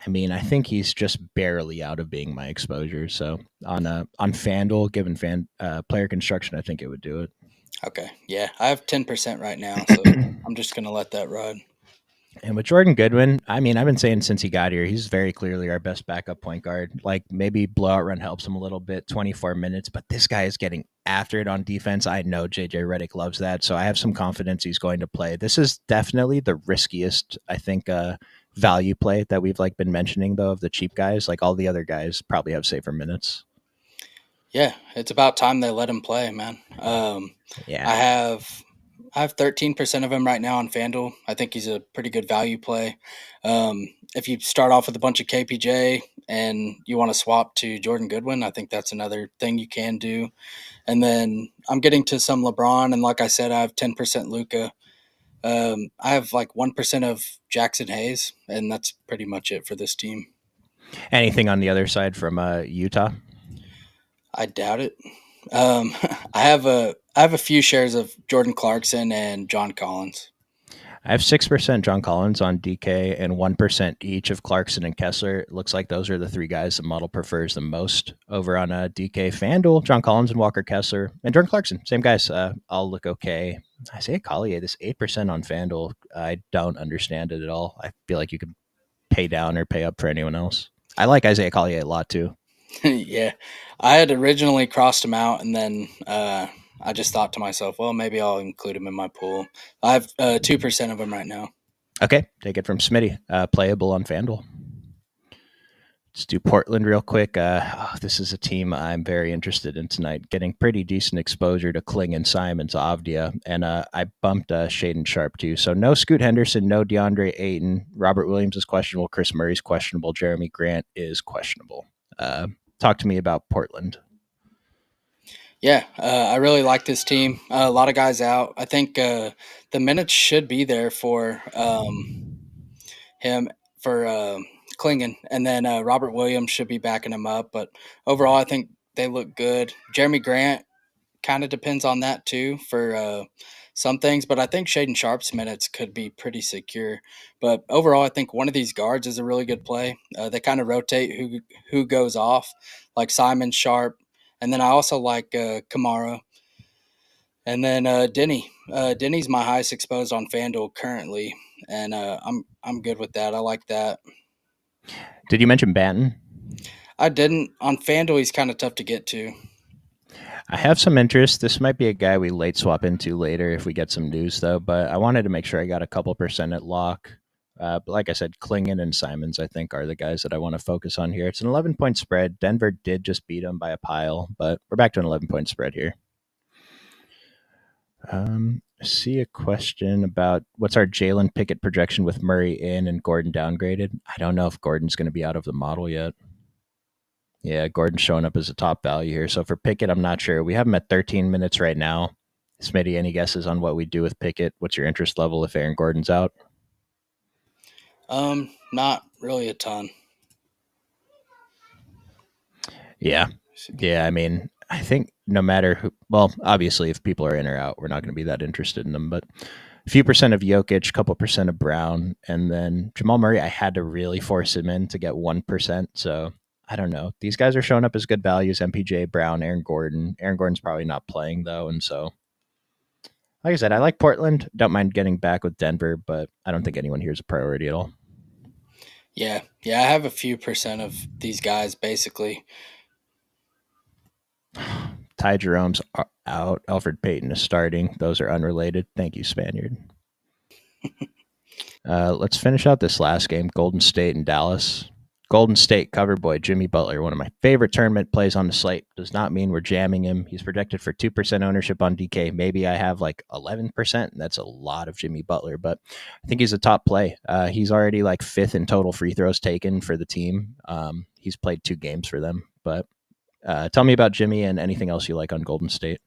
I mean, I think he's just barely out of being my exposure. So on FanDuel, given player construction, I think it would do it. Okay, yeah, I have 10% right now, so I'm just gonna let that ride. And with Jordan Goodwin, I mean, I've been saying since he got here, he's very clearly our best backup point guard. Like maybe blowout run helps him a little bit, 24 minutes, but this guy is getting after it on defense. I know JJ Redick loves that, so I have some confidence he's going to play. This is definitely the riskiest, I think, value play that we've like been mentioning though of the cheap guys. Like all the other guys probably have safer minutes. Yeah, it's about time they let him play, man. Yeah. I have 13% of him right now on FanDuel. I think he's a pretty good value play. If you start off with a bunch of KPJ and you want to swap to Jordan Goodwin, I think that's another thing you can do. And then I'm getting to some LeBron, and like I said, I have 10% Luca. I have like 1% of Jackson Hayes, and that's pretty much it for this team. Anything on the other side from Utah? I doubt it. I have a few shares of Jordan Clarkson and John Collins. I have 6% John Collins on DK and 1% each of Clarkson and Kessler. It looks like those are the three guys the model prefers the most over on DK. FanDuel, John Collins and Walker Kessler, and Jordan Clarkson, same guys. All look okay. Isaiah Collier, this 8% on FanDuel, I don't understand it at all. I feel like you could pay down or pay up for anyone else. I like Isaiah Collier a lot too. Yeah, I had originally crossed him out, and then I just thought to myself, well, maybe I'll include him in my pool. I have 2% of him right now. Okay, take it from Smitty. Playable on FanDuel. Let's do Portland real quick. This is a team I'm very interested in tonight. Getting pretty decent exposure to Kling and Simons, Avdia, and I bumped Shaden Sharp too. So no Scoot Henderson, no DeAndre Ayton. Robert Williams is questionable. Chris Murray's questionable. Jeremy Grant is questionable. Talk to me about Portland. Yeah, I really like this team. A lot of guys out. I think the minutes should be there for him for Klingon, and then Robert Williams should be backing him up. But overall, I think they look good. Jeremy Grant kind of depends on that too for some things, but I think Shaden Sharp's minutes could be pretty secure. But overall, I think one of these guards is a really good play. They kind of rotate who goes off, like Simon Sharp, and then I also like Kamara, and then Denny. Denny's my highest exposed on FanDuel currently, and I'm good with that. I like that. Did you mention Banton? I didn't on FanDuel. He's kind of tough to get to. I have some interest. This might be a guy we late swap into later if we get some news, though. But I wanted to make sure I got a couple percent at lock. But like I said, Klingon and Simons, I think, are the guys that I want to focus on here. It's an 11-point spread. Denver did just beat them by a pile, but we're back to an 11-point spread here. See a question about what's our Jalen Pickett projection with Murray in and Gordon downgraded. I don't know if Gordon's going to be out of the model yet. Yeah, Gordon's showing up as a top value here. So for Pickett, I'm not sure. We have him at 13 minutes right now. Smitty, any guesses on what we do with Pickett? What's your interest level if Aaron Gordon's out? Not really a ton. Yeah. I mean, I think no matter who, well, obviously if people are in or out, we're not going to be that interested in them, but a few percent of Jokic, couple percent of Brown, and then Jamal Murray, I had to really force him in to get 1%. So I don't know. These guys are showing up as good values. MPJ, Brown, Aaron Gordon. Aaron Gordon's probably not playing though. And so, like I said, I like Portland. Don't mind getting back with Denver, but I don't think anyone here is a priority at all. Yeah, yeah, I have a few percent of these guys basically. Ty Jerome's out. Alfred Payton is starting. Those are unrelated. Thank you, Spaniard. Let's finish out this last game, Golden State and Dallas. Golden State cover boy Jimmy Butler, one of my favorite tournament plays on the slate. Does not mean we're jamming him. He's projected for 2% ownership on DK. Maybe I have like 11%. And that's a lot of Jimmy Butler, but I think he's a top play. He's already like fifth in total free throws taken for the team. He's played 2 games for them. But tell me about Jimmy and anything else you like on Golden State.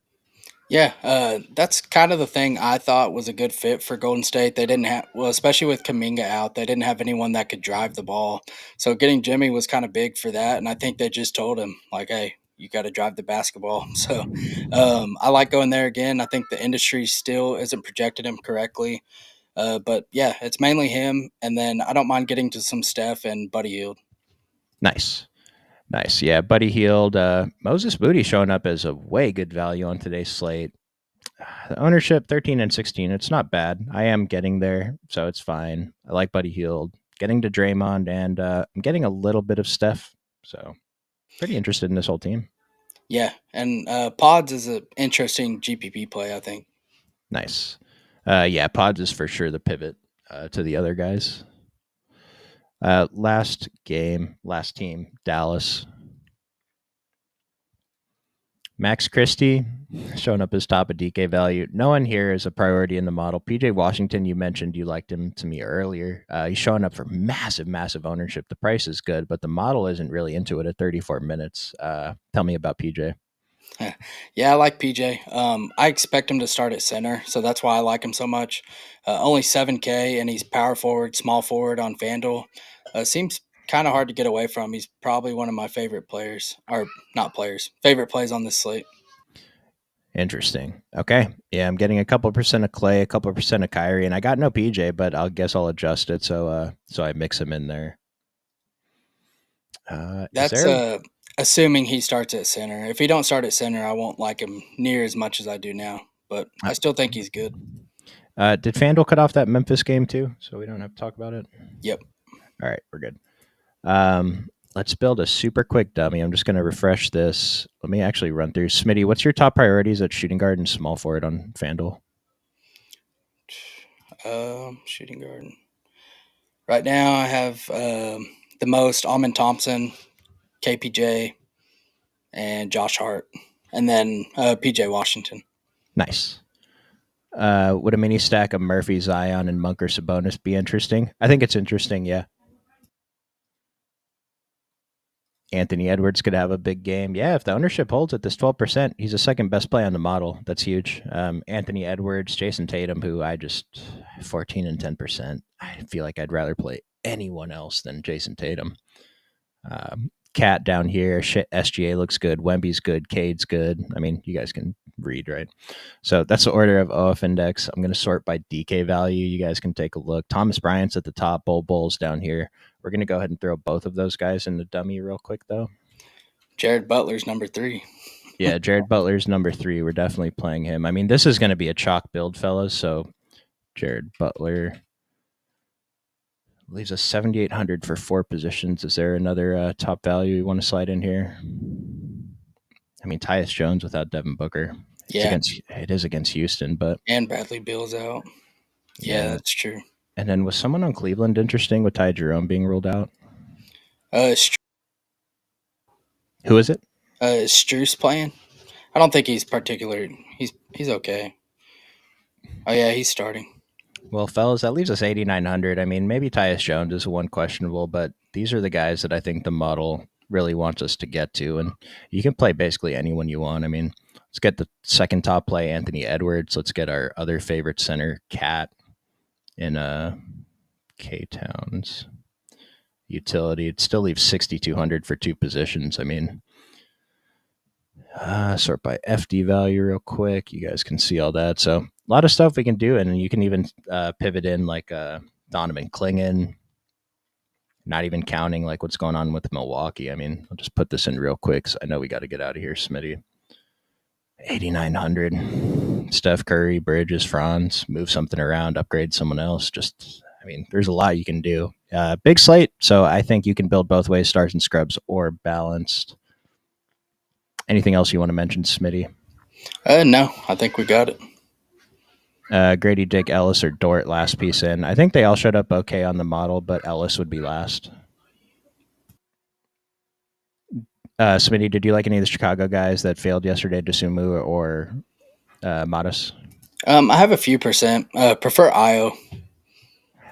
Yeah, that's kind of the thing I thought was a good fit for Golden State. They didn't have, well, especially with Kaminga out, they didn't have anyone that could drive the ball. So getting Jimmy was kind of big for that. And I think they just told him, like, hey, you got to drive the basketball. So I like going there again. I think the industry still isn't projected him correctly. But yeah, it's mainly him. And then I don't mind getting to some Steph and Buddy Hield. Nice. Nice. Yeah, Buddy Hield. Moses Moody showing up as a way good value on today's slate. The ownership 13 and 16. It's not bad. I am getting there, so it's fine. I like Buddy Hield. Getting to Draymond, and I'm getting a little bit of Steph. So pretty interested in this whole team. Yeah. And Pods is an interesting GPP play, I think. Nice. Yeah, Pods is for sure the pivot to the other guys. Last game, last team, Dallas. Max Christie showing up as top of DK value. No one here is a priority in the model. PJ Washington, you mentioned you liked him to me earlier. He's showing up for massive, massive ownership. The price is good, but the model isn't really into it at 34 minutes. Tell me about PJ. Yeah, I like PJ. I expect him to start at center, so that's why I like him so much. Only 7K, and he's power forward, small forward on FanDuel. Seems kind of hard to get away from. He's probably one of my favorite players, or not players, favorite plays on this slate. Interesting. Okay. Yeah, I'm getting a couple percent of Clay, a couple percent of Kyrie, and I got no PJ, but I guess I'll adjust it so I mix him in there. Is That's there assuming he starts at center. If he don't start at center, I won't like him near as much as I do now. But I still think he's good. did FanDuel cut off that Memphis game too? So we don't have to talk about it. Yep. All right, we're good. Let's build a super quick dummy. I'm just going to refresh this. Let me actually run through. Smitty, what's your top priorities at shooting guard and small forward on FanDuel? Shooting guard. Right now, I have the most Almond Thompson, KPJ, and Josh Hart, and then PJ Washington. Nice. Would a mini stack of Murphy, Zion, and Monk or Sabonis be interesting? I think it's interesting, yeah. Anthony Edwards could have a big game. Yeah, if the ownership holds at this 12%, he's the second best play on the model. That's huge. Anthony Edwards, Jason Tatum, who I just 14 and 10%. I feel like I'd rather play anyone else than Jason Tatum. Cat down here, SGA looks good. Wemby's good. Cade's good. I mean, you guys can read, right? So that's the order of OF index. I'm going to sort by DK value. You guys can take a look. Thomas Bryant's at the top. Bull's down here. We're going to go ahead and throw both of those guys in the dummy real quick, though. Jared Butler's number 3. Yeah, Jared Butler's number 3. We're definitely playing him. I mean, this is going to be a chalk build, fellas. So Jared Butler leaves us 7,800 for 4 positions. Is there another top value you want to slide in here? I mean, Tyus Jones without Devin Booker. Yeah. It is against Houston, but and Bradley Beal's out. Yeah, that's true. And then was someone on Cleveland interesting with Ty Jerome being ruled out? Who is it? Is Strus playing? I don't think he's particular. He's okay. Oh yeah, he's starting. Well, fellas, that leaves us 8,900. I mean, maybe Tyus Jones is one questionable, but these are the guys that I think the model really wants us to get to. And you can play basically anyone you want. I mean, let's get the second top play, Anthony Edwards. Let's get our other favorite center, Cat, in K-Towns. Utility. It still leaves 6,200 for 2 positions. I mean, sort by FD value real quick. You guys can see all that. So a lot of stuff we can do, and you can even pivot in like Donovan Clingan, not even counting like what's going on with Milwaukee. I mean, I'll just put this in real quick. So I know we got to get out of here, Smitty. 8,900. Steph Curry, Bridges, Franz, move something around, upgrade someone else. Just I mean, there's a lot you can do. Big slate, so I think you can build both ways, stars and scrubs, or balanced. Anything else you want to mention, Smitty? No, I think we got it. Grady, Dick, Ellis, or Dort last piece in. I think they all showed up okay on the model, but Ellis would be last. Smitty, did you like any of the Chicago guys that failed yesterday, Dosunmu or Modest? I have a few percent. Prefer Io.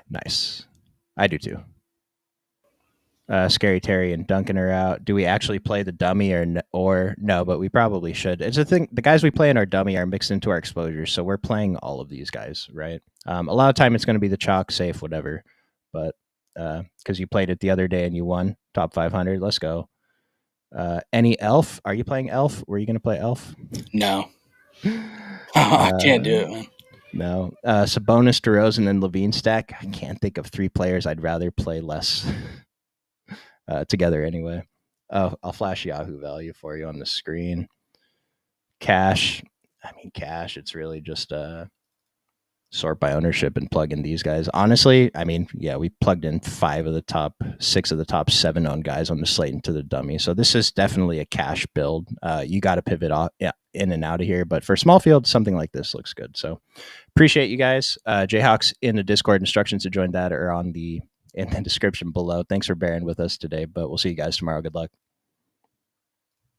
Nice. I do too. Scary Terry and Duncan are out. Do we actually play the dummy or no? But we probably should. It's a thing. The guys we play in our dummy are mixed into our exposure, so we're playing all of these guys, right? A lot of time it's going to be the chalk, safe, whatever. But because you played it the other day and you won top 500, let's go. Any elf? Are you playing elf? Were you going to play elf? No. I can't do it, man. No. Sabonis, DeRozan, and Levine stack. I can't think of 3 players I'd rather play less together anyway. I'll flash Yahoo value for you on the screen. Cash. I mean, cash. It's really just sort by ownership and plug in these guys. Honestly, I mean, yeah, we plugged in 6 of the top 7 owned guys on the slate into the dummy. So this is definitely a cash build. You got to pivot off, in and out of here. But for small field, something like this looks good. So appreciate you guys. Jayhawks in the Discord, instructions to join that are in the description below. Thanks for bearing with us today, but we'll see you guys tomorrow. Good luck.